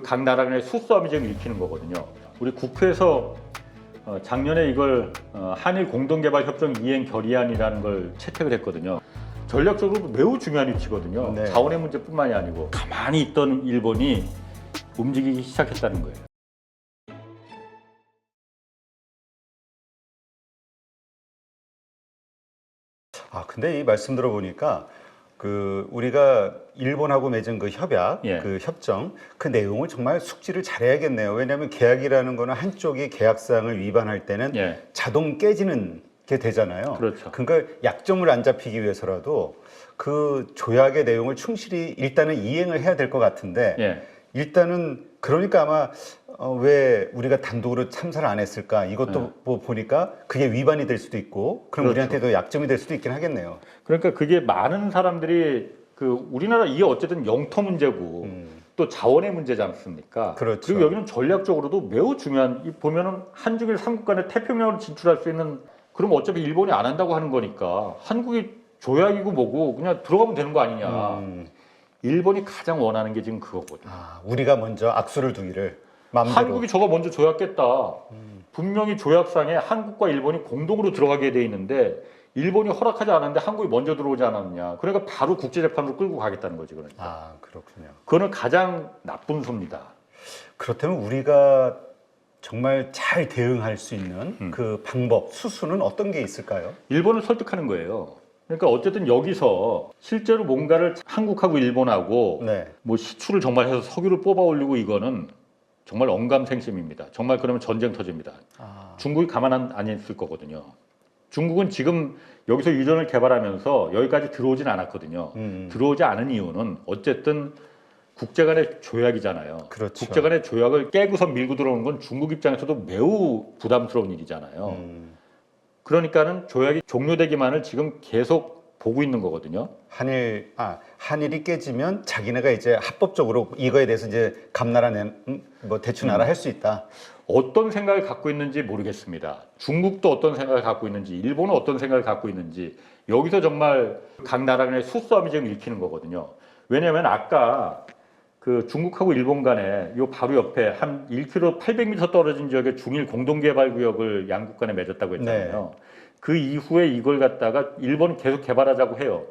각 나라 간의 수싸움이 지금 일으키는 거거든요. 우리 국회에서 작년에 이걸 한일 공동개발협정 이행 결의안이라는 걸 채택을 했거든요. 전략적으로 매우 중요한 위치거든요. 네. 자원의 문제뿐만이 아니고 가만히 있던 일본이 움직이기 시작했다는 거예요. 근데 이 말씀 들어보니까 우리가 일본하고 맺은 그 협약, 예. 그 협정, 그 내용을 정말 숙지를 잘해야겠네요. 왜냐하면 계약이라는 거는 한쪽이 계약사항을 위반할 때는 예. 자동 깨지는 게 되잖아요. 그렇죠. 그러니까 약점을 안 잡히기 위해서라도 그 조약의 내용을 충실히 일단은 이행을 해야 될 것 같은데 예. 일단은 그러니까 아마 왜 우리가 단독으로 참사를 안 했을까 이것도 네. 뭐 보니까 그게 위반이 될 수도 있고 그럼 그렇죠. 우리한테도 약점이 될 수도 있긴 하겠네요. 그러니까 그게 많은 사람들이 우리나라 이게 어쨌든 영토 문제고 또 자원의 문제지 않습니까? 그렇죠. 그리고 여기는 전략적으로도 매우 중요한 보면은 한중일 삼국 간에 태평양으로 진출할 수 있는 그럼 어차피 일본이 안 한다고 하는 거니까 한국이 조약이고 뭐고 그냥 들어가면 되는 거 아니냐. 일본이 가장 원하는 게 지금 그거거든요. 우리가 먼저 악수를 두기를 마음대로. 한국이 저거 먼저 조약겠다. 분명히 조약상에 한국과 일본이 공동으로 들어가게 돼 있는데 일본이 허락하지 않았는데 한국이 먼저 들어오지 않았느냐. 그러니까 바로 국제재판으로 끌고 가겠다는 거지. 그러니까. 그렇군요. 그거는 가장 나쁜 소입니다. 그렇다면 우리가 정말 잘 대응할 수 있는 그 방법, 수순은 어떤 게 있을까요? 일본을 설득하는 거예요. 그러니까 어쨌든 여기서 실제로 뭔가를 한국하고 일본하고 네. 뭐 시추를 정말 해서 석유를 뽑아 올리고 이거는 정말 언감생심입니다. 정말 그러면 전쟁 터집니다. 중국이 가만 안 있을 거거든요. 중국은 지금 여기서 유전을 개발하면서 여기까지 들어오진 않았거든요. 들어오지 않은 이유는 어쨌든 국제 간의 조약이잖아요. 그렇죠. 국제 간의 조약을 깨고서 밀고 들어오는 건 중국 입장에서도 매우 부담스러운 일이잖아요. 그러니까는 조약이 종료되기만을 지금 계속 보고 있는 거거든요. 한일이 깨지면 자기네가 이제 합법적으로 이거에 대해서 이제 감나라 뭐 대충 알아 할 수 있다. 어떤 생각을 갖고 있는지 모르겠습니다. 중국도 어떤 생각을 갖고 있는지, 일본은 어떤 생각을 갖고 있는지 여기서 정말 각 나라 간의 수싸움이 지금 일으키는 거거든요. 왜냐하면 아까 중국하고 일본 간에 요 바로 옆에 한 1km 800m 떨어진 지역에 중일 공동개발구역을 양국 간에 맺었다고 했잖아요. 네. 그 이후에 이걸 갖다가 일본은 계속 개발하자고 해요.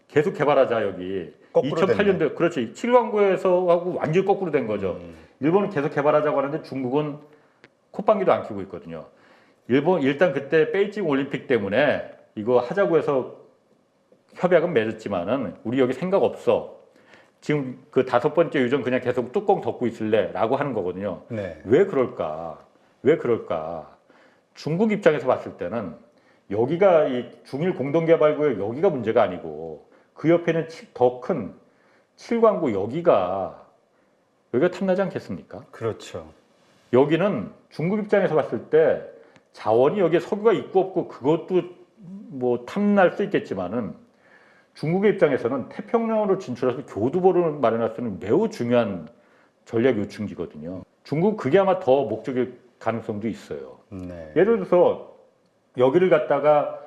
계속 개발하자 여기. 2008년도에 그렇지. 7광구에서 하고 완전히 거꾸로 된 거죠. 일본은 계속 개발하자고 하는데 중국은 콧방귀도 안 켜고 있거든요. 일본 일단 그때 베이징 올림픽 때문에 이거 하자고 해서 협약은 맺었지만은 우리 여기 생각 없어. 지금 그 5번째 유전 그냥 계속 뚜껑 덮고 있을래? 라고 하는 거거든요. 네. 왜 그럴까? 왜 그럴까? 중국 입장에서 봤을 때는 여기가 이 중일 공동개발구역 여기가 문제가 아니고 그 옆에는 더 큰 7광구 여기가 탐나지 않겠습니까? 그렇죠. 여기는 중국 입장에서 봤을 때 자원이 여기에 석유가 있고 없고 그것도 뭐 탐날 수 있겠지만은 중국의 입장에서는 태평양으로 진출해서 교두보를 마련할 수 있는 매우 중요한 전략 요충지거든요. 중국 그게 아마 더 목적일 가능성도 있어요. 네. 예를 들어서 여기를 갖다가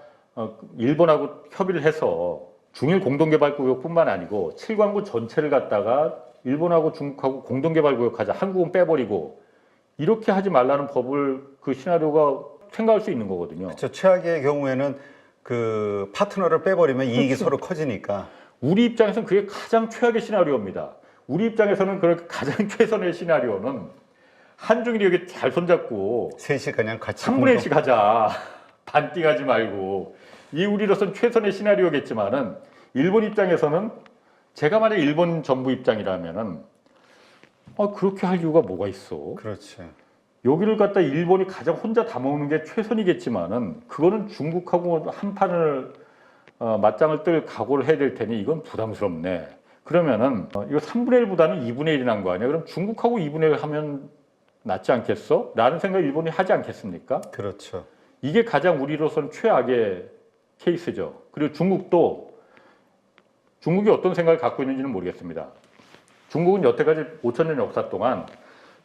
일본하고 협의를 해서 중일 공동개발구역뿐만 아니고 7광구 전체를 갖다가 일본하고 중국하고 공동개발구역 하자. 한국은 빼버리고 이렇게 하지 말라는 법을 그 시나리오가 생각할 수 있는 거거든요. 그렇죠. 최악의 경우에는 그 파트너를 빼버리면 이익이 그렇죠. 서로 커지니까. 우리 입장에서는 그게 가장 최악의 시나리오입니다. 우리 입장에서는 그렇게 가장 최선의 시나리오는 한중일이 여기 잘 손잡고 셋이 그냥 같이 3분의 1씩 하자. 반띵하지 말고. 이 우리로서는 최선의 시나리오겠지만은 일본 입장에서는 제가 만약 일본 정부 입장이라면은 그렇게 할 이유가 뭐가 있어? 그렇지. 여기를 갖다 일본이 가장 혼자 다 먹는 게 최선이겠지만은 그거는 중국하고 한 판을 맞짱을 뜰 각오를 해야 될 테니 이건 부담스럽네. 그러면은 이거 3분의 1보다는 2분의 1이 난 거 아니야? 그럼 중국하고 2분의 1 하면 낫지 않겠어? 라는 생각을 일본이 하지 않겠습니까? 그렇죠. 이게 가장 우리로서는 최악의 케이스죠. 그리고 중국이 어떤 생각을 갖고 있는지는 모르겠습니다. 중국은 여태까지 5,000년 역사 동안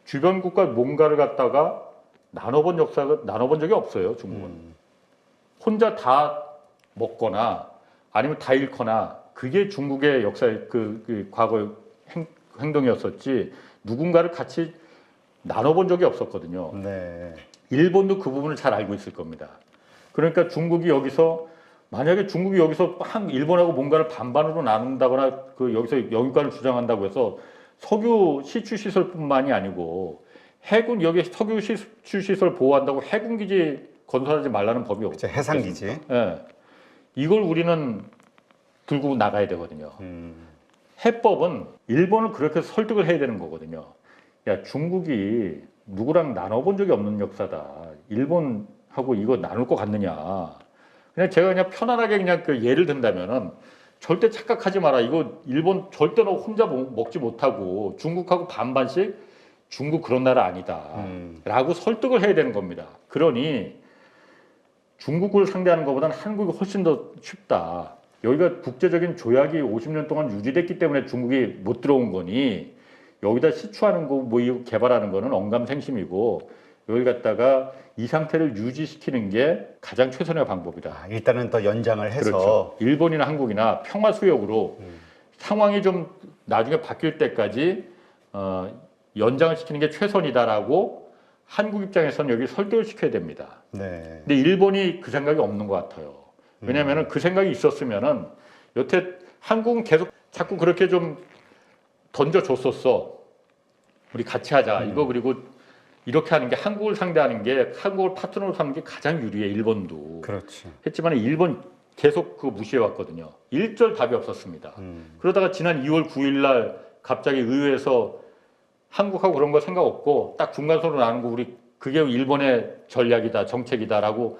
주변 국가 뭔가를 갖다가 나눠본 적이 없어요. 중국은 혼자 다 먹거나 아니면 다 잃거나 그게 중국의 역사의 그 과거 행동이었었지. 누군가를 같이 나눠본 적이 없었거든요. 네. 일본도 그 부분을 잘 알고 있을 겁니다. 그러니까 중국이 여기서 만약에 중국이 여기서 일본하고 뭔가를 반반으로 나눈다거나 그 여기서 영유권을 주장한다고 해서 석유 시추 시설뿐만이 아니고 해군 여기 석유 시추 시설 보호한다고 해군 기지 건설하지 말라는 법이 그렇죠. 없죠. 해상기지. 예. 이걸 우리는 들고 나가야 되거든요. 해법은 일본을 그렇게 설득을 해야 되는 거거든요. 야, 중국이 누구랑 나눠본 적이 없는 역사다. 일본하고 이거 나눌 것 같느냐. 제가 그냥 편안하게 그냥 그 예를 든다면은 절대 착각하지 마라. 이거 일본 절대 너 혼자 먹지 못하고 중국하고 반반씩 중국 그런 나라 아니다. 라고 설득을 해야 되는 겁니다. 그러니 중국을 상대하는 것보다는 한국이 훨씬 더 쉽다. 여기가 국제적인 조약이 50년 동안 유지됐기 때문에 중국이 못 들어온 거니 여기다 시추하는 거, 뭐 개발하는 거는 언감생심이고 여기 갖다가 이 상태를 유지시키는 게 가장 최선의 방법이다. 아, 일단은 더 연장을 해서. 그렇죠. 일본이나 한국이나 평화 수역으로 상황이 좀 나중에 바뀔 때까지 연장을 시키는 게 최선이다라고 한국 입장에서는 여기 설득을 시켜야 됩니다. 네. 근데 일본이 그 생각이 없는 것 같아요. 왜냐하면 그 생각이 있었으면은 여태 한국은 계속 자꾸 그렇게 좀 던져줬었어. 우리 같이 하자. 이거 그리고 이렇게 하는 게 한국을 상대하는 게 한국을 파트너로 삼는 게 가장 유리해. 일본도. 그렇지. 했지만 일본 계속 그거 무시해 왔거든요. 일절 답이 없었습니다. 그러다가 지난 2월 9일 날 갑자기 의회에서 한국하고 그런 거 생각 없고 딱 중간선으로 나눈 거 우리 그게 일본의 전략이다 정책이다라고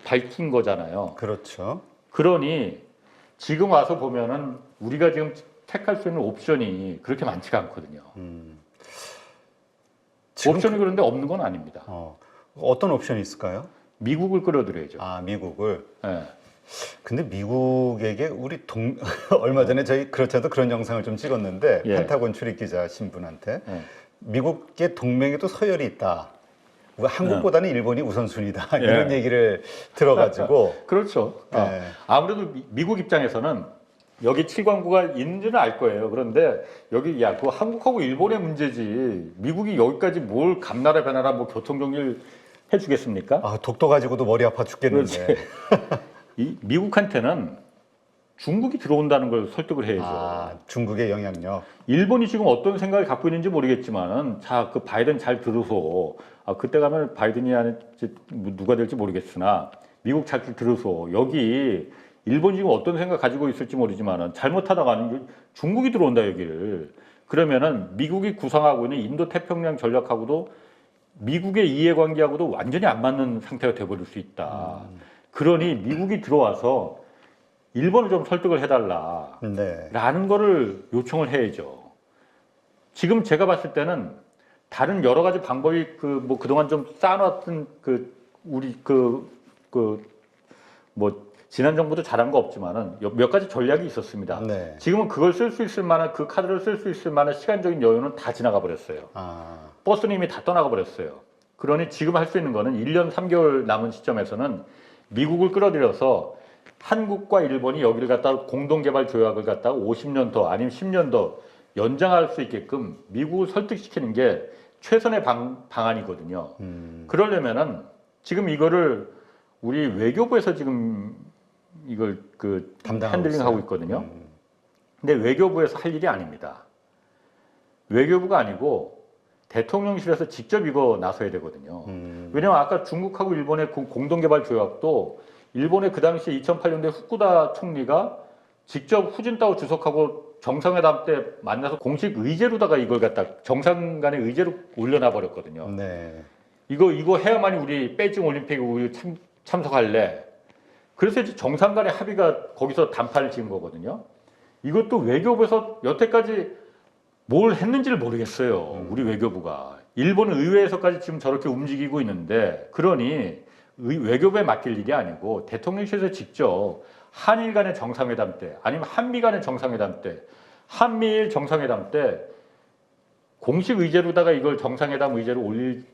밝힌 거잖아요. 그렇죠. 그러니 지금 와서 보면은 우리가 지금 택할 수 있는 옵션이 그렇게 많지가 않거든요. 옵션이 그런데 없는 건 아닙니다. 어떤 옵션이 있을까요? 미국을 끌어들여야죠. 아, 미국을. 네. 근데 미국에게 우리 얼마 전에 저희 그렇지 않아도 그런 영상을 좀 찍었는데 예. 펜타곤 출입 기자 신분한테 예. 미국의 동맹에도 서열이 있다. 한국보다는 일본이 우선순위다. 예. 이런 얘기를 들어가지고 그렇죠. 네. 아무래도 미국 입장에서는 여기 7광구가 있는지는 알 거예요. 그런데 여기 야, 그 한국하고 일본의 문제지. 미국이 여기까지 뭘 감나라 배나라 뭐 교통 정리를 해주겠습니까? 아, 독도 가지고도 머리 아파 죽겠는데. 이 미국한테는 중국이 들어온다는 걸 설득을 해야죠. 아, 중국의 영향력. 일본이 지금 어떤 생각을 갖고 있는지 모르겠지만은 자, 그 바이든 잘 들으소. 그때 가면 바이든이 아닐지 누가 될지 모르겠으나 미국 잘 들으소. 여기 일본이 지금 어떤 생각 가지고 있을지 모르지만은 잘못하다가는 중국이 들어온다 여기를. 그러면은 미국이 구상하고 있는 인도 태평양 전략하고도 미국의 이해관계하고도 완전히 안 맞는 상태가 돼버릴 수 있다. 그러니 미국이 들어와서 일본을 좀 설득을 해달라. 네. 라는 거를 요청을 해야죠. 지금 제가 봤을 때는 다른 여러 가지 방법이 뭐 그동안 좀 쌓아놨던 우리 뭐 지난 정부도 잘한 거 없지만은 몇 가지 전략이 있었습니다. 네. 지금은 그걸 쓸 수 있을 만한 그 카드를 쓸 수 있을 만한 시간적인 여유는 다 지나가 버렸어요. 아, 버스는 이미 다 떠나가 버렸어요. 그러니 지금 할 수 있는 거는 1년 3개월 남은 시점에서는 미국을 끌어들여서 한국과 일본이 여기를 갖다 공동개발 조약을 갖다가 50년 더 아니면 10년 더 연장할 수 있게끔 미국을 설득시키는 게 최선의 방안이거든요. 그러려면은 지금 이거를 우리 외교부에서 지금 이걸 핸들링하고 있거든요. 근데 외교부에서 할 일이 아닙니다. 외교부가 아니고 대통령실에서 직접 이거 나서야 되거든요. 왜냐면 아까 중국하고 일본의 공동개발 조약도 일본의 그 당시 2008년도에 후쿠다 총리가 직접 후진타오 주석하고 정상회담 때 만나서 공식 의제로다가 이걸 갖다 정상 간의 의제로 올려놔 버렸거든요. 네. 이거 해야만이 우리 베이징 올림픽에 우리 참석할래. 그래서 이제 정상 간의 합의가 거기서 단판을 지은 거거든요. 이것도 외교부에서 여태까지 뭘 했는지를 모르겠어요. 우리 외교부가. 일본 의회에서까지 지금 저렇게 움직이고 있는데 그러니 외교부에 맡길 일이 아니고 대통령실에서 직접 한일 간의 정상회담 때 아니면 한미 간의 정상회담 때 한미일 정상회담 때 공식 의제로다가 이걸 정상회담 의제로 올릴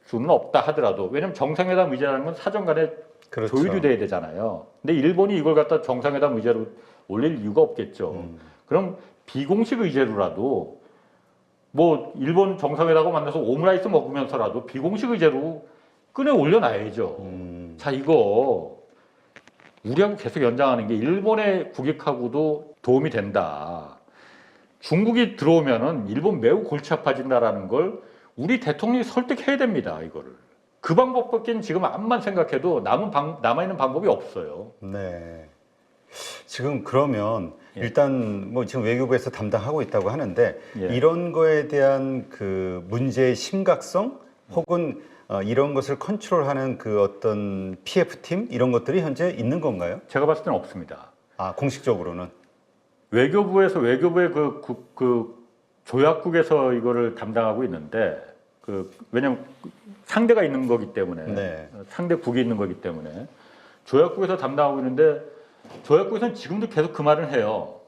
수는 없다 하더라도 왜냐하면 정상회담 의제라는 건 사정 간에 그렇죠. 조율이 돼야 되잖아요. 근데 일본이 이걸 갖다 정상회담 의제로 올릴 이유가 없겠죠. 그럼 비공식 의제로라도 뭐 일본 정상회담하고 만나서 오므라이스 먹으면서라도 비공식 의제로 끈에 올려놔야죠. 자, 이거 우리하고 계속 연장하는 게 일본의 국익하고도 도움이 된다. 중국이 들어오면은 일본 매우 골치 아파진다라는 걸 우리 대통령이 설득해야 됩니다. 이거를. 그 방법밖에 지금 암만 생각해도 남아있는 방법이 없어요. 네. 지금 그러면 예. 일단 뭐 지금 외교부에서 담당하고 있다고 하는데 예. 이런 거에 대한 그 문제의 심각성 혹은 이런 것을 컨트롤하는 그 어떤 PF팀 이런 것들이 현재 있는 건가요? 제가 봤을 때는 없습니다. 아, 공식적으로는. 외교부의 그 조약국에서 이거를 담당하고 있는데 왜냐면 상대가 있는 거기 때문에 네. 상대국이 있는 거기 때문에 조약국에서 담당하고 있는데 조약국에서는 지금도 계속 그 말을 해요.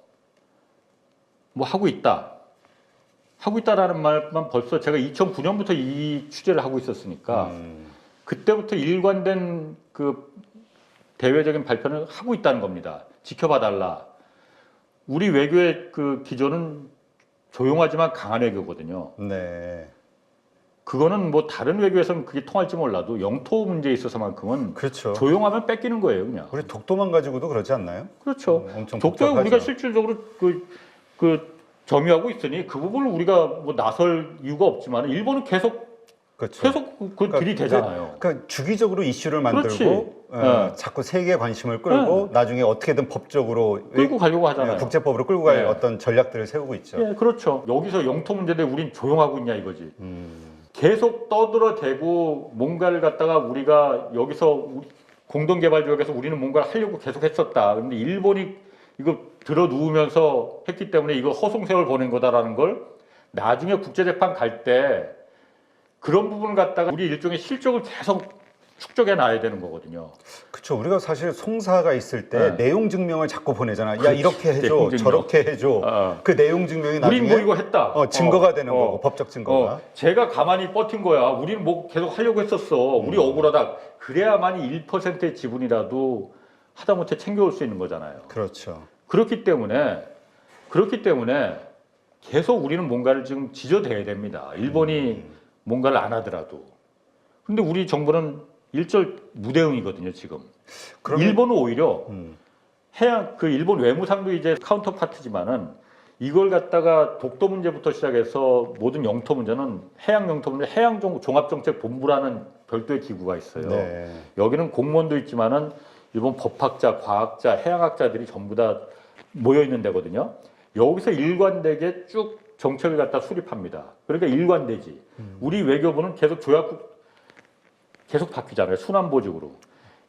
뭐 하고 있다라는 말만 벌써 제가 2009년부터 이 취재를 하고 있었으니까 그때부터 일관된 그 대외적인 발표를 하고 있다는 겁니다. 지켜봐 달라. 우리 외교의 그 기조는 조용하지만 강한 외교거든요. 네. 그거는 뭐 다른 외교에서는 그게 통할지 몰라도 영토 문제에 있어서만큼은 그렇죠. 조용하면 뺏기는 거예요, 그냥. 우리 독도만 가지고도 그러지 않나요? 그렇죠. 엄청 독도에 복잡하죠. 우리가 실질적으로 점유하고 있으니 그 부분을 우리가 뭐 나설 이유가 없지만 일본은 계속 그렇죠. 그 들이대잖아요. 그러니까 주기적으로 이슈를 그렇지. 만들고 네. 자꾸 세계의 관심을 끌고 나중에 어떻게든 법적으로 끌고 가려고 하잖아요. 국제법으로 끌고 갈 네. 어떤 전략들을 세우고 있죠. 예, 그렇죠. 여기서 영토 문제인데 우린 조용하고 있냐 이거지. 계속 떠들어대고 뭔가를 갖다가 우리가 여기서 공동개발지역에서 우리는 뭔가를 하려고 계속 했었다. 근데 일본이 이거 들어 누우면서 했기 때문에 이거 허송세월 보낸 거다라는 걸 나중에 국제재판 갈 때 그런 부분을 갖다가 우리 일종의 실적을 계속 축적해 놔야 되는 거거든요. 그렇죠. 우리가 사실 송사가 있을 때 네. 내용 증명을 자꾸 보내잖아. 야, 그렇지. 이렇게 해줘, 내용 증명. 저렇게 해줘. 그 내용 증명이 나중에 우린 뭐 이거 했다. 증거가 되는 거고, 법적 증거가. 제가 가만히 버틴 거야. 우리는 뭐 계속 하려고 했었어. 우리 억울하다. 그래야만이 1%의 지분이라도 하다못해 챙겨올 수 있는 거잖아요. 그렇죠. 그렇기 때문에 계속 우리는 뭔가를 지금 지져대야 됩니다. 일본이 뭔가를 안 하더라도. 근데 우리 정부는 일절 무대응이거든요, 지금. 일본은 오히려 일본 외무상도 이제 카운터 파트지만은 이걸 갖다가 독도 문제부터 시작해서 모든 영토 문제는 해양 영토 문제, 종합정책본부라는 별도의 기구가 있어요. 네. 여기는 공무원도 있지만은 일본 법학자, 과학자, 해양학자들이 전부 다 모여 있는 데거든요. 여기서 일관되게 쭉 정책을 갖다 수립합니다. 그러니까 일관되지. 우리 외교부는 계속 조약국 계속 바뀌잖아요. 순환보직으로.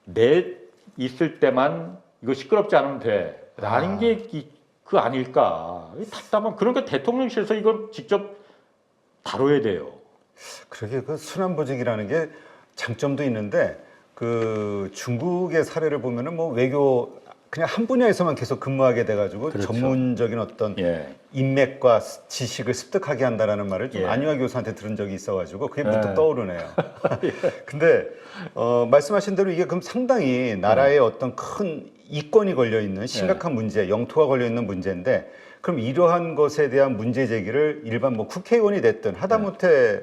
내 있을 때만 이거 시끄럽지 않으면 돼. 라는 게 그 아닐까. 답답한. 그러니까 대통령실에서 이걸 직접 다뤄야 돼요. 그러게 그 순환보직이라는 게 장점도 있는데 그 중국의 사례를 보면은 뭐 외교 그냥 한 분야에서만 계속 근무하게 돼가지고 그렇죠. 전문적인 어떤 인맥과 지식을 습득하게 한다라는 말을 좀 안유아 교수한테 들은 적이 있어가지고 그게 문득 떠오르네요. 근데 말씀하신 대로 이게 그럼 상당히 나라의 어떤 큰 이권이 걸려 있는 심각한 문제, 영토가 걸려 있는 문제인데 그럼 이러한 것에 대한 문제 제기를 일반 뭐 국회의원이 됐든 하다못해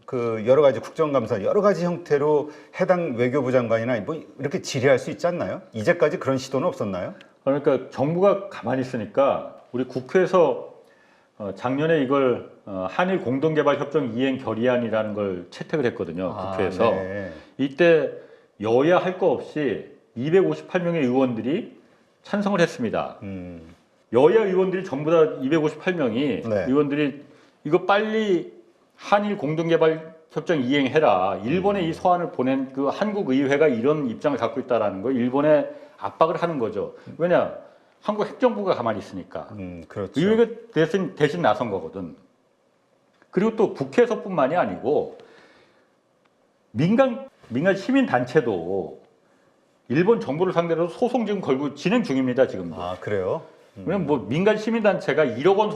그 여러 가지 국정감사 여러 가지 형태로 해당 외교부 장관이나 뭐 이렇게 질의할 수 있지 않나요? 이제까지 그런 시도는 없었나요? 그러니까 정부가 가만히 있으니까 우리 국회에서 작년에 이걸 한일 공동개발협정 이행 결의안이라는 걸 채택을 했거든요. 국회에서. 네. 이때 여야 할 거 없이 258명의 의원들이 찬성을 했습니다. 여야 의원들이 전부 다 258명이 네. 의원들이 이거 빨리 한일 공동개발협정 이행해라. 일본에 이 서한을 보낸 그 한국 의회가 이런 입장을 갖고 있다라는 거 일본에 압박을 하는 거죠. 왜냐? 한국 행정부가 가만히 있으니까. 그렇죠. 의회가 대신 나선 거거든. 그리고 또 국회에서뿐만이 아니고 민간 시민 단체도 일본 정부를 상대로 소송 지금 걸고 진행 중입니다. 지금도. 아, 그래요? 왜냐면 뭐 민간 시민단체가 1억 원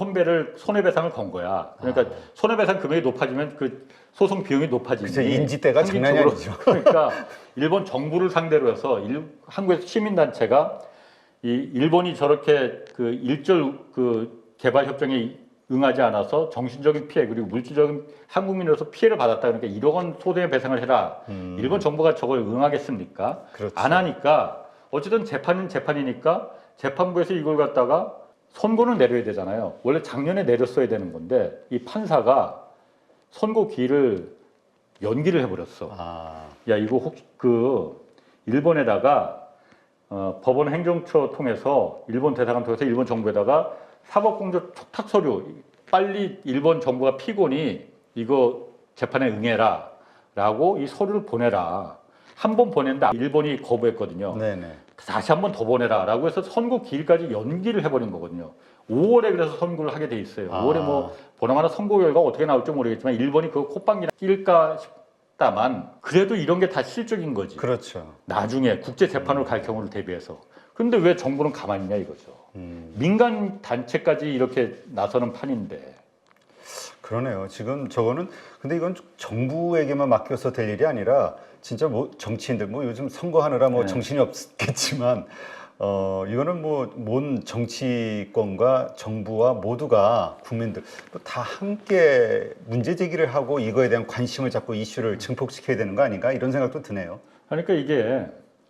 손해배상을 건 거야. 그러니까 손해배상 금액이 높아지면 그 소송 비용이 높아지니. 그쵸, 인지대가 장난이 아니죠. 그러니까 일본 정부를 상대로 해서 한국의 시민단체가 이 일본이 저렇게 그 일절 그 개발협정에 응하지 않아서 정신적인 피해 그리고 물질적인 한국민으로서 피해를 받았다. 그러니까 1억 원 소대 배상을 해라. 일본 정부가 저걸 응하겠습니까? 그렇죠. 안 하니까 어쨌든 재판은 재판이니까 재판부에서 이걸 갖다가 선고를 내려야 되잖아요. 원래 작년에 내렸어야 되는 건데 이 판사가 선고 기일을 연기를 해버렸어. 아, 야 이거 혹시 그 일본에다가 법원 행정처 통해서 일본 대사관 통해서 일본 정부에다가 사법공조 촉탁 서류 빨리 일본 정부가 피고니 이거 재판에 응해라라고 이 서류를 보내라. 한 번 보냈는데 일본이 거부했거든요. 네네. 다시 한 번 더 보내라라고 해서 선고 기일까지 연기를 해버린 거거든요. 5월에 그래서 선고를 하게 돼 있어요. 아. 5월에 뭐 보나마나 선고 결과가 어떻게 나올지 모르겠지만 일본이 그거 콧방귀나 낄까 싶다만 그래도 이런 게 다 실적인 거지. 그렇죠. 나중에 국제 재판으로 갈 경우를 대비해서. 근데 왜 정부는 가만히 있냐 이거죠. 민간 단체까지 이렇게 나서는 판인데. 그러네요. 지금 저거는 근데 이건 정부에게만 맡겨서 될 일이 아니라 진짜 뭐 정치인들 뭐 요즘 선거하느라 뭐 네. 정신이 없겠지만 이거는 뭐 뭔 정치권과 정부와 모두가 국민들 다 함께 문제 제기를 하고 이거에 대한 관심을 잡고 이슈를 증폭시켜야 되는 거 아닌가 이런 생각도 드네요. 그러니까 이게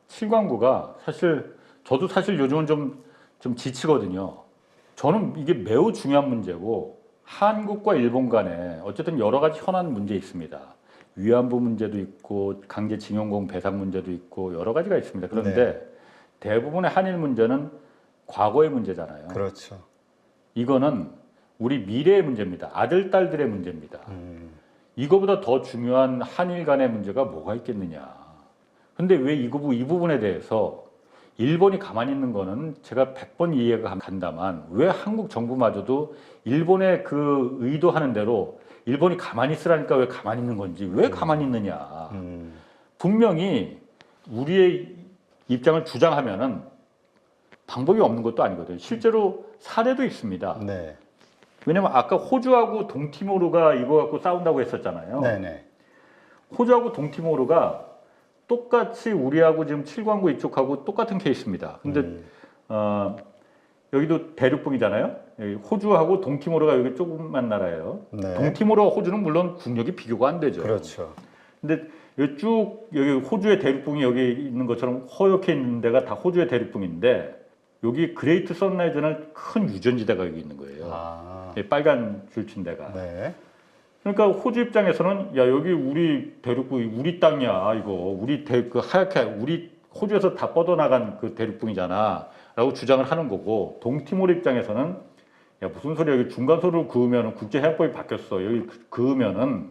칠광구가 사실 저도 사실 요즘은 좀 지치거든요. 저는 이게 매우 중요한 문제고 한국과 일본 간에 어쨌든 여러 가지 현안 문제 있습니다. 위안부 문제도 있고 강제징용공 배상 문제도 있고 여러 가지가 있습니다. 그런데 대부분의 한일 문제는 과거의 문제잖아요. 그렇죠. 이거는 우리 미래의 문제입니다. 아들, 딸들의 문제입니다. 이거보다 더 중요한 한일 간의 문제가 뭐가 있겠느냐. 근데 왜 이 부분에 대해서 일본이 가만히 있는 거는 제가 100번 이해가 간다만 왜 한국 정부마저도 일본의 그 의도하는 대로 일본이 가만히 있으라니까 왜 가만히 있는 건지 왜 가만히 있느냐. 분명히 우리의 입장을 주장하면은 방법이 없는 것도 아니거든요. 실제로 사례도 있습니다. 네. 왜냐면 아까 호주하고 동티모르가 이거 갖고 싸운다고 했었잖아요. 네네. 호주하고 동티모르가 똑같이 우리하고 지금 칠광구 이쪽하고 똑같은 케이스입니다. 근데 여기도 대륙붕이잖아요. 여기 호주하고 동티모르가 여기 조그만 나라예요. 네. 동티모르와 호주는 물론 국력이 비교가 안 되죠. 그렇죠. 근데 여기 쭉 여기 호주의 대륙붕이 여기 있는 것처럼 허옇게 있는 데가 다 호주의 대륙붕인데 여기 그레이트 선라이즈는 큰 유전지대가 여기 있는 거예요. 아. 이 빨간 줄친 데가. 네. 그러니까 호주 입장에서는 야 여기 우리 대륙붕이 우리 땅이야 이거 우리 그 하얗게 우리 호주에서 다 뻗어나간 그 대륙붕이잖아라고 주장을 하는 거고 동티모르 입장에서는 야 무슨 소리야 여기 중간선으로 그으면 국제해양법이 바뀌었어 여기 그으면은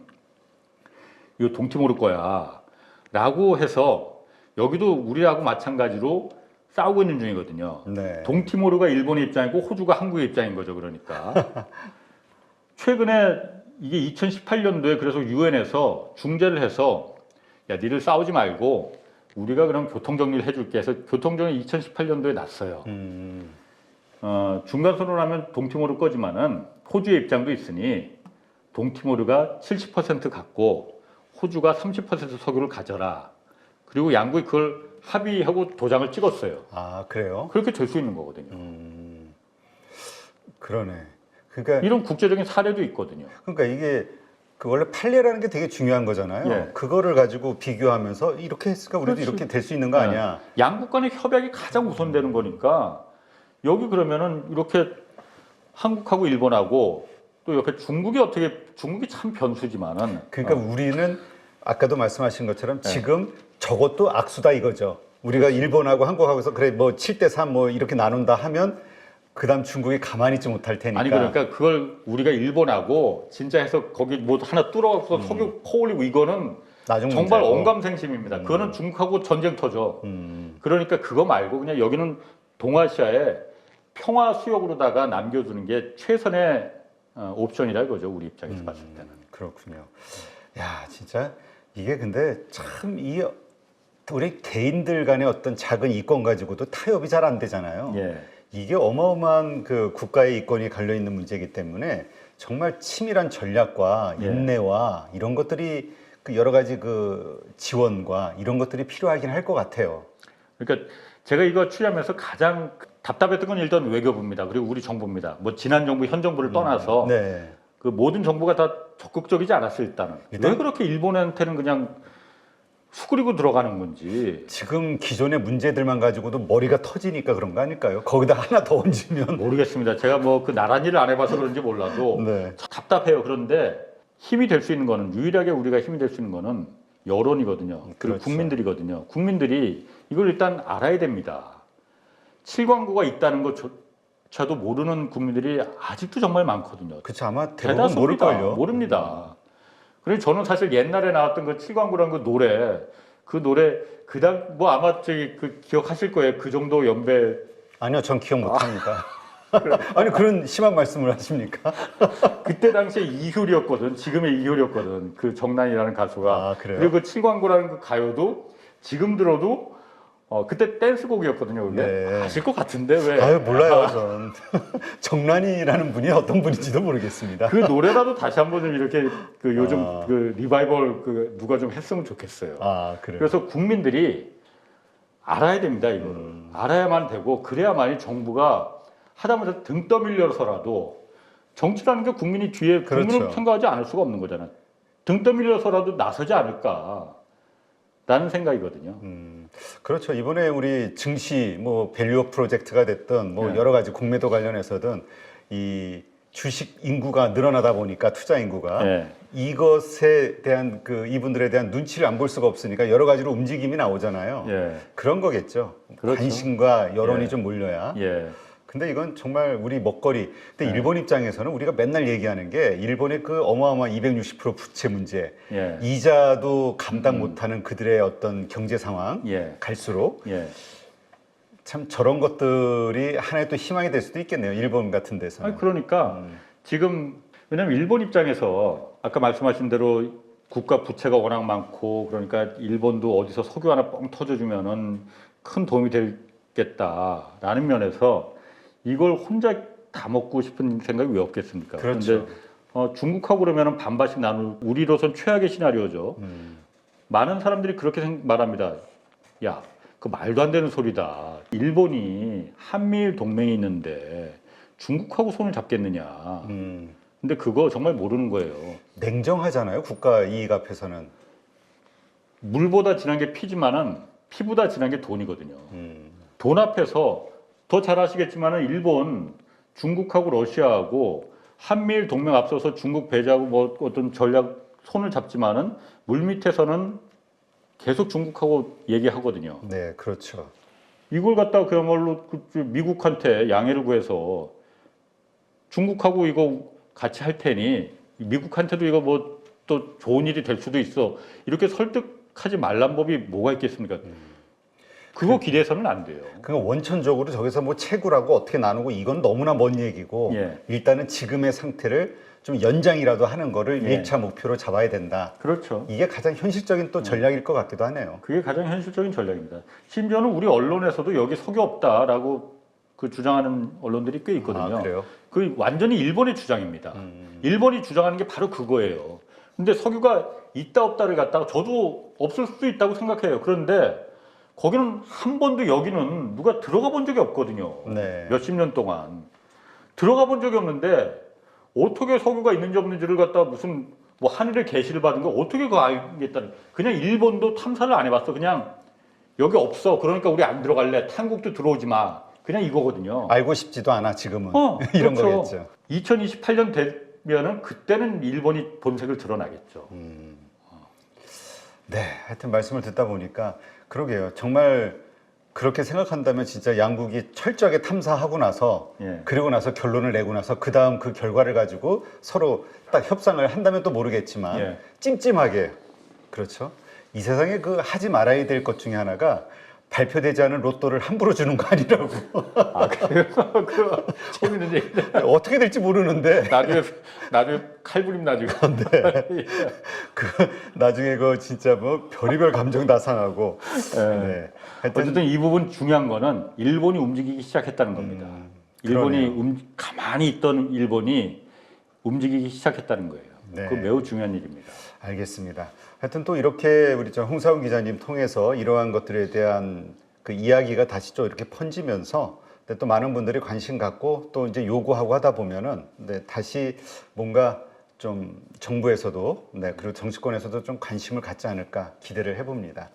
이거 동티모르 거야라고 해서 여기도 우리하고 마찬가지로 싸우고 있는 중이거든요. 네. 동티모르가 일본의 입장이고 호주가 한국의 입장인 거죠. 그러니까 최근에 이게 2018년도에 그래서 유엔에서 중재를 해서 야 니들 싸우지 말고 우리가 그럼 교통정리를 해줄게 해서 교통정리 2018년도에 났어요. 중간선으로 하면 동티모르 거지만은 호주의 입장도 있으니 동티모르가 70% 갖고 호주가 30% 석유를 가져라. 그리고 양국이 그걸 합의하고 도장을 찍었어요. 아 그래요? 그렇게 될 수 있는 거거든요. 그러네. 그러니까 이런 국제적인 사례도 있거든요. 그러니까 이게 그 원래 판례라는 게 되게 중요한 거잖아요. 예. 그거를 가지고 비교하면서 이렇게 했으니까 우리도 그렇지. 이렇게 될 수 있는 거 아니야? 양국 간의 협약이 가장 우선되는 거니까 여기 그러면은 이렇게 한국하고 일본하고 또 옆에 중국이 참 변수지만은 그러니까 우리는 아까도 말씀하신 것처럼 지금 저것도 악수다 이거죠. 우리가 일본하고 한국하고서 그래 뭐 7대 3 뭐 이렇게 나눈다 하면 그다음 중국이 가만히 있지 못할 테니까. 아니 그러니까 그걸 우리가 일본하고 진짜 해서 거기 뭐 하나 뚫어갖고 석유 퍼올리고 이거는 나중 정말 문제고. 언감생심입니다. 그거는 중국하고 전쟁터죠. 그러니까 그거 말고 그냥 여기는 동아시아에 평화 수역으로다가 남겨두는 게 최선의 옵션이라 이거죠. 우리 입장에서 봤을 때는. 그렇군요. 야 진짜 이게 근데 참 이 우리 개인들 간의 어떤 작은 이권 가지고도 타협이 잘 안 되잖아요. 예. 이게 어마어마한 그 국가의 이권이 갈려 있는 문제이기 때문에 정말 치밀한 전략과 예. 인내와 이런 것들이 그 여러 가지 그 지원과 이런 것들이 필요하긴 할 것 같아요. 그러니까 제가 이거 취재하면서 가장 답답했던 건 일단 외교부입니다. 그리고 우리 정부입니다. 뭐 지난 정부, 현 정부를 떠나서 네. 그 모든 정부가 다 적극적이지 않았어요. 일단은 왜 그렇게 일본한테는 그냥 수그리고 들어가는 건지 지금 기존의 문제들만 가지고도 머리가 터지니까 그런 거 아닐까요? 거기다 하나 더 얹으면. 모르겠습니다. 제가 뭐 그 나란 일을 안 해봐서 그런지 몰라도 네. 답답해요. 그런데 힘이 될 수 있는 거는 유일하게 우리가 힘이 될 수 있는 거는 여론이거든요. 그리고 그렇죠. 국민들이거든요. 국민들이 이걸 일단 알아야 됩니다. 7광구가 있다는 것조차도 모르는 국민들이 아직도 정말 많거든요. 그렇죠. 아마 대부분 모를걸요. 모릅니다. 그래서 저는 사실 옛날에 나왔던 그 7광구라는 그 노래 그다음 뭐 아마 저기 그 기억하실 거예요. 그 정도 연배 아니요, 전 기억 못합니다. 아니 그런 심한 말씀을 하십니까? 그때 당시에 이효리였거든. 지금의 이효리였거든. 그 정난이라는 가수가. 아, 그래요? 그리고 그 7광구라는 그 가요도 지금 들어도 그때 댄스곡이었거든요. 원래. 네. 아실 것 같은데 왜? 아유 몰라요, 전. 정란이라는 분이 어떤 분인지도 모르겠습니다. 그 노래라도 다시 한번 좀 이렇게 그 요즘 아. 그 리바이벌 그 누가 좀 했으면 좋겠어요. 아, 그래요. 그래서 국민들이 알아야 됩니다. 이거를 알아야만 되고 그래야만이 정부가 하다못해 등 떠밀려서라도 정치라는 게 국민이 뒤에 그렇죠. 국민을 생각하지 않을 수가 없는 거잖아요. 등 떠밀려서라도 나서지 않을까라는 생각이거든요. 그렇죠. 이번에 우리 증시, 뭐 밸류업 프로젝트가 됐든 뭐 네. 여러 가지 공매도 관련해서든 이 주식 인구가 늘어나다 보니까 투자 인구가 네. 이것에 대한 그 이분들에 대한 눈치를 안 볼 수가 없으니까 여러 가지로 움직임이 나오잖아요. 예, 그런 거겠죠. 그렇죠. 관심과 여론이 예. 좀 몰려야. 예, 근데 이건 정말 우리 먹거리. 근데 네. 일본 입장에서는 우리가 맨날 얘기하는 게 일본의 그 어마어마한 260% 부채 문제, 예, 이자도 감당 못하는 그들의 어떤 경제 상황 예, 갈수록 예. 참 저런 것들이 하나의 또 희망이 될 수도 있겠네요. 일본 같은 데서는. 아니 그러니까 지금 왜냐하면 일본 입장에서 아까 말씀하신 대로 국가 부채가 워낙 많고 그러니까 일본도 어디서 석유 하나 뻥 터져주면은 큰 도움이 되겠다라는 면에서 이걸 혼자 다 먹고 싶은 생각이 왜 없겠습니까? 그렇죠. 그런데 중국하고 그러면은 반반씩 나눌 우리로선 최악의 시나리오죠. 많은 사람들이 그렇게 말합니다. 야, 그 말도 안 되는 소리다. 일본이 한미일 동맹이 있는데 중국하고 손을 잡겠느냐. 근데 그거 정말 모르는 거예요. 냉정하잖아요. 국가 이익 앞에서는. 물보다 진한 게 피지만은 피보다 진한 게 돈이거든요. 돈 앞에서 더 잘 아시겠지만은 일본, 중국하고 러시아하고 한미일 동맹 앞서서 중국 배제하고 뭐 어떤 전략 손을 잡지만은 물 밑에서는 계속 중국하고 얘기하거든요. 네, 그렇죠. 이걸 갖다가 그야말로 미국한테 양해를 구해서 중국하고 이거 같이 할 테니 미국한테도 이거 뭐 또 좋은 일이 될 수도 있어. 이렇게 설득하지 말란 법이 뭐가 있겠습니까? 그거 기대해서는 안 돼요. 그 원천적으로 저기서 뭐 채굴하고 어떻게 나누고 이건 너무나 먼 얘기고 예. 일단은 지금의 상태를 좀 연장이라도 하는 거를 예. 1차 목표로 잡아야 된다. 그렇죠. 이게 가장 현실적인 또 전략일 것 같기도 하네요. 그게 가장 현실적인 전략입니다. 심지어는 우리 언론에서도 여기 석유 없다라고 그 주장하는 언론들이 꽤 있거든요. 아, 그래요? 그 완전히 일본의 주장입니다. 일본이 주장하는 게 바로 그거예요. 근데 석유가 있다 없다를 갖다가 저도 없을 수도 있다고 생각해요. 그런데 거기는 한 번도 여기는 누가 들어가 본 적이 없거든요. 네. 몇십 년 동안 들어가 본 적이 없는데 어떻게 석유가 있는지 없는지를 갖다가 무슨 뭐 하늘의 계시를 받은 거 어떻게 그거 알겠다는 그냥 일본도 탐사를 안 해봤어. 그냥 여기 없어. 그러니까 우리 안 들어갈래. 한국도 들어오지 마. 그냥 이거거든요. 알고 싶지도 않아 지금은 이런 그렇죠. 거겠죠. 2028년 되면은 그때는 일본이 본색을 드러나겠죠. 네, 하여튼 말씀을 듣다 보니까 그러게요. 정말 그렇게 생각한다면 진짜 양국이 철저하게 탐사하고 나서 예. 그리고 나서 결론을 내고 나서 그 다음 그 결과를 가지고 서로 딱 협상을 한다면 또 모르겠지만 예. 찜찜하게 그렇죠. 이 세상에 그 하지 말아야 될 것 중에 하나가 발표되지 않은 로또를 함부로 주는 거 아니라고. 아 그래요? 그 재밌는 얘기다. 어떻게 될지 모르는데 나중에 칼부림 나중에. 그 나중에 그 진짜 뭐 별의별 감정 다 상하고. 네. 하여튼 어쨌든 이 부분 중요한 거는 일본이 움직이기 시작했다는 겁니다. 일본이 가만히 있던 일본이 움직이기 시작했다는 거예요. 네. 그 매우 중요한 일입니다. 알겠습니다. 하여튼 또 이렇게 우리 저 홍사훈 기자님 통해서 이러한 것들에 대한 그 이야기가 다시 또 이렇게 퍼지면서 근데 또 많은 분들이 관심 갖고 또 이제 요구하고 하다 보면은 네, 다시 뭔가 좀 정부에서도 네, 그리고 정치권에서도 좀 관심을 갖지 않을까 기대를 해봅니다.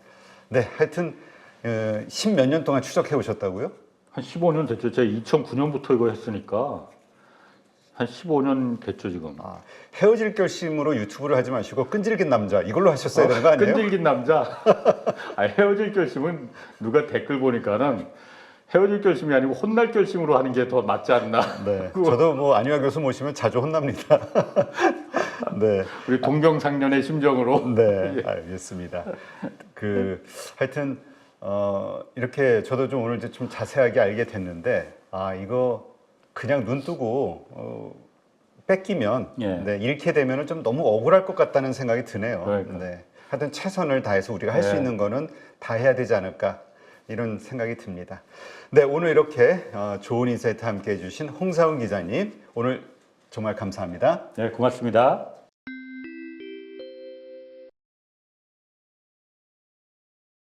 네, 하여튼 10몇 년 동안 추적해 오셨다고요? 한 15년 됐죠. 제가 2009년부터 이거 했으니까 한 15년 됐죠 지금. 아, 헤어질 결심으로 유튜브를 하지 마시고 끈질긴 남자 이걸로 하셨어야 되는 거 아니에요? 끈질긴 남자. 헤어질 결심은 누가 댓글 보니까는 헤어질 결심이 아니고 혼날 결심으로 하는 게 더 맞지 않나. 네, 저도 뭐 안유아 교수 모시면 자주 혼납니다. 네. 우리 동병상련의 심정으로. 네, 알겠습니다. 하여튼 이렇게 저도 좀 오늘 이제 좀 자세하게 알게 됐는데 이거 그냥 눈 뜨고 뺏기면 예. 네, 잃게 되면은 좀 너무 억울할 것 같다는 생각이 드네요. 그러니까. 네. 하여튼 최선을 다해서 우리가 할 수 네. 있는 거는 다 해야 되지 않을까 이런 생각이 듭니다. 네, 오늘 이렇게 좋은 인사이트 함께 해주신 홍사훈 기자님 오늘 정말 감사합니다. 네, 고맙습니다.